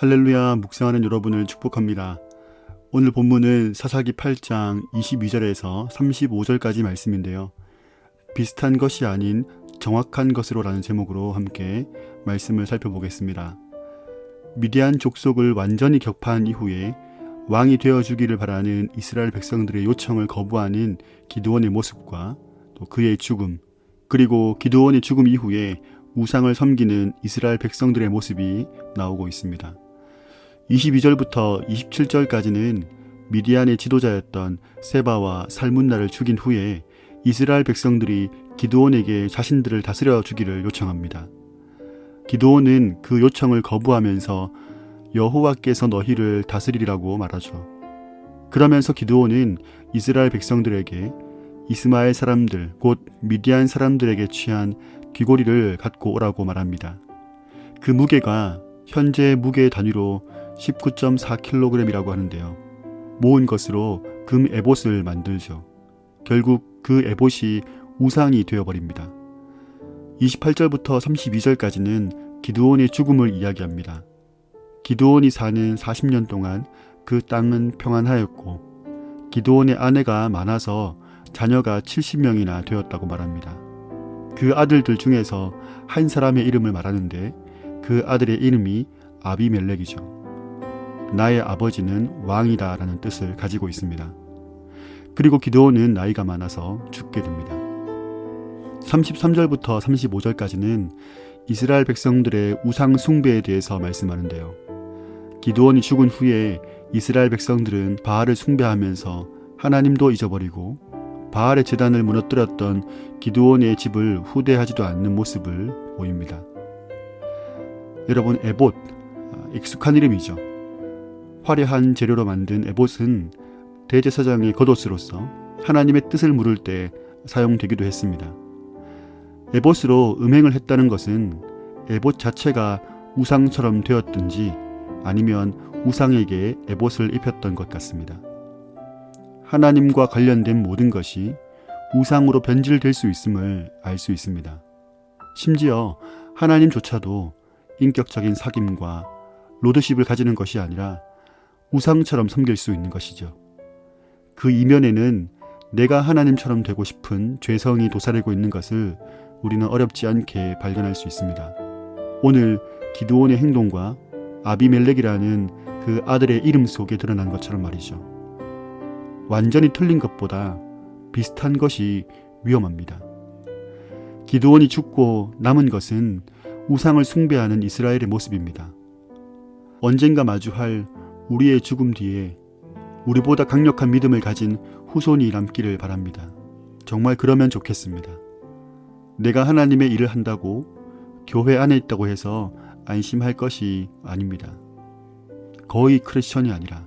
할렐루야, 묵상하는 여러분을 축복합니다. 오늘 본문은 사사기 8장 22절에서 35절까지 말씀인데요. 비슷한 것이 아닌 정확한 것으로 라는 제목으로 함께 말씀을 살펴보겠습니다. 미디안 족속을 완전히 격파한 이후에 왕이 되어주기를 바라는 이스라엘 백성들의 요청을 거부하는 기드온의 모습과 또 그의 죽음, 그리고 기드온의 죽음 이후에 우상을 섬기는 이스라엘 백성들의 모습이 나오고 있습니다. 22절부터 27절까지는 미디안의 지도자였던 세바와 살문나를 죽인 후에 이스라엘 백성들이 기드온에게 자신들을 다스려 주기를 요청합니다. 기드온은 그 요청을 거부하면서 여호와께서 너희를 다스리라고 말하죠. 그러면서 기드온은 이스라엘 백성들에게 이스마엘 사람들, 곧 미디안 사람들에게 취한 귀고리를 갖고 오라고 말합니다. 그 무게가 현재 무게 단위로 19.4kg이라고 하는데요. 모은 것으로 금 에봇을 만들죠. 결국 그 에봇이 우상이 되어버립니다. 28절부터 32절까지는 기드온의 죽음을 이야기합니다. 기드온이 사는 40년 동안 그 땅은 평안하였고 기드온의 아내가 많아서 자녀가 70명이나 되었다고 말합니다. 그 아들들 중에서 한 사람의 이름을 말하는데 그 아들의 이름이 아비멜렉이죠. 나의 아버지는 왕이다 라는 뜻을 가지고 있습니다. 그리고 기드온은 나이가 많아서 죽게 됩니다. 33절부터 35절까지는 이스라엘 백성들의 우상 숭배에 대해서 말씀하는데요. 기드온이 죽은 후에 이스라엘 백성들은 바알을 숭배하면서 하나님도 잊어버리고 바알의 제단을 무너뜨렸던 기드온의 집을 후대하지도 않는 모습을 보입니다. 여러분, 에봇, 익숙한 이름이죠. 화려한 재료로 만든 에봇은 대제사장의 겉옷으로서 하나님의 뜻을 물을 때 사용되기도 했습니다. 에봇으로 음행을 했다는 것은 에봇 자체가 우상처럼 되었든지 아니면 우상에게 에봇을 입혔던 것 같습니다. 하나님과 관련된 모든 것이 우상으로 변질될 수 있음을 알 수 있습니다. 심지어 하나님조차도 인격적인 사귐과 로드십을 가지는 것이 아니라 우상처럼 섬길 수 있는 것이죠. 그 이면에는 내가 하나님처럼 되고 싶은 죄성이 도사리고 있는 것을 우리는 어렵지 않게 발견할 수 있습니다. 오늘 기드온의 행동과 아비멜렉이라는 그 아들의 이름 속에 드러난 것처럼 말이죠. 완전히 틀린 것보다 비슷한 것이 위험합니다. 기드온이 죽고 남은 것은 우상을 숭배하는 이스라엘의 모습입니다. 언젠가 마주할 우리의 죽음 뒤에 우리보다 강력한 믿음을 가진 후손이 남기를 바랍니다. 정말 그러면 좋겠습니다. 내가 하나님의 일을 한다고 교회 안에 있다고 해서 안심할 것이 아닙니다. 거의 크리스천이 아니라,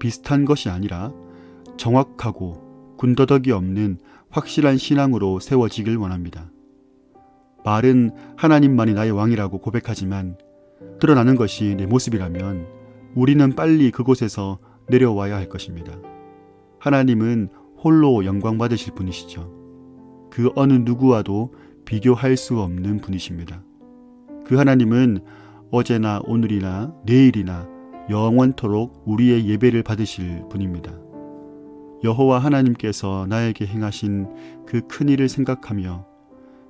비슷한 것이 아니라 정확하고 군더더기 없는 확실한 신앙으로 세워지길 원합니다. 말은 하나님만이 나의 왕이라고 고백하지만 드러나는 것이 내 모습이라면 우리는 빨리 그곳에서 내려와야 할 것입니다. 하나님은 홀로 영광 받으실 분이시죠. 그 어느 누구와도 비교할 수 없는 분이십니다. 그 하나님은 어제나 오늘이나 내일이나 영원토록 우리의 예배를 받으실 분입니다. 여호와 하나님께서 나에게 행하신 그 큰 일을 생각하며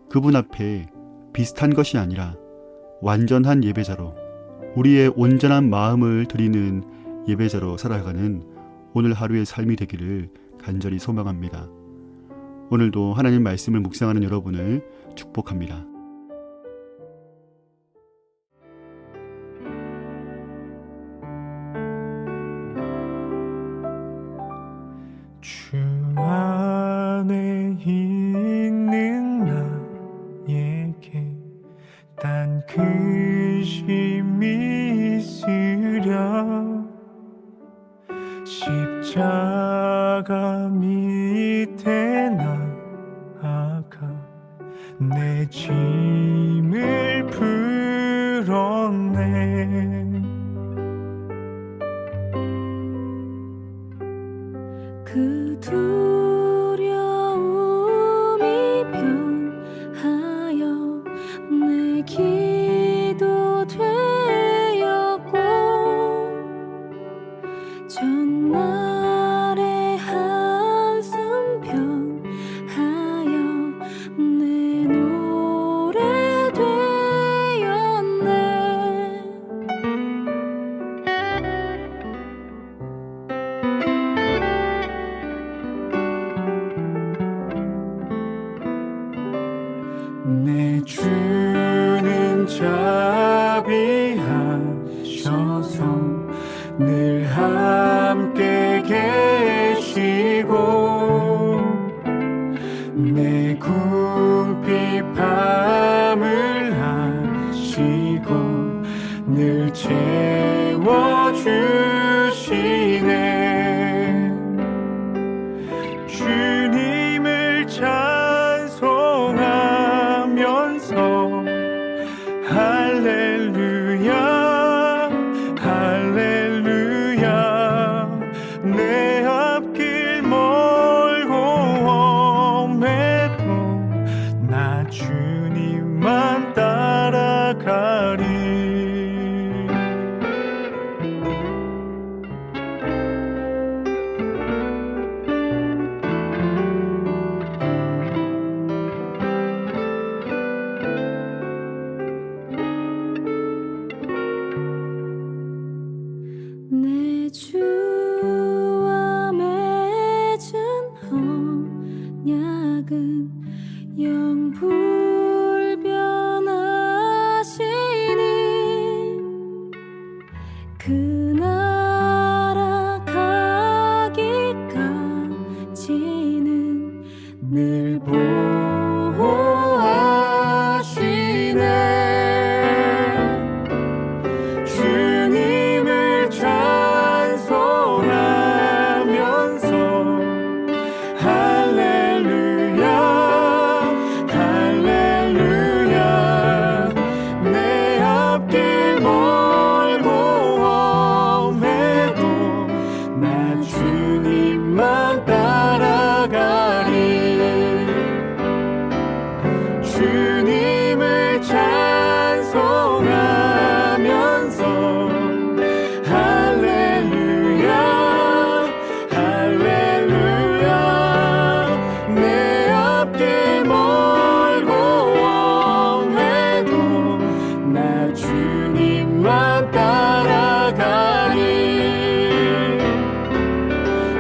그분 앞에 비슷한 것이 아니라 완전한 예배자로, 우리의 온전한 마음을 드리는 예배자로 살아가는 오늘 하루의 삶이 되기를 간절히 소망합니다. 오늘도 하나님 말씀을 묵상하는 여러분을 축복합니다. 주 안에 있는 나에게 단 근심이 있으랴 십자가 밑에 나아가 내 짐을 풀었네. 그 두려움이 변하여 내 기도 되었고 내 주는 자비하셔서 늘 함께 계시고 내 궁핍함을 아시고 늘 채워주시네. 주님을 찬송하면서 할렐루야 할렐루야. 내 앞길 멀고 험해도 나 주님만 따라가리. 내 주와 맺은 언약은 영 불변하시니 그 나라 가기까지는 늘 보호하시네. 주님을 찬송하면서 할렐루야 할렐루야. 내 앞길 멀고 험해도 나 주님만 따라가리. 주님을 찬송하면서 할렐루야 할렐루야. 내 앞길 멀고 험해도 나 주님만 따라가리.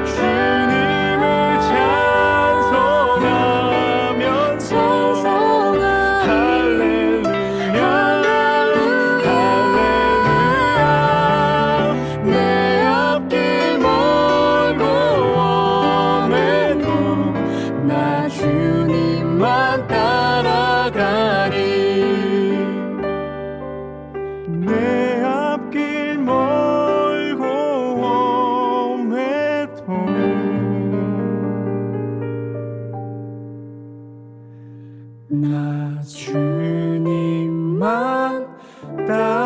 주님을 찬송하면서 할렐루야 할렐루야. 내 앞길 멀고 험해도 나 주님만 따라가리. 내 앞길 멀고 험해도 나 주님만 따라가리.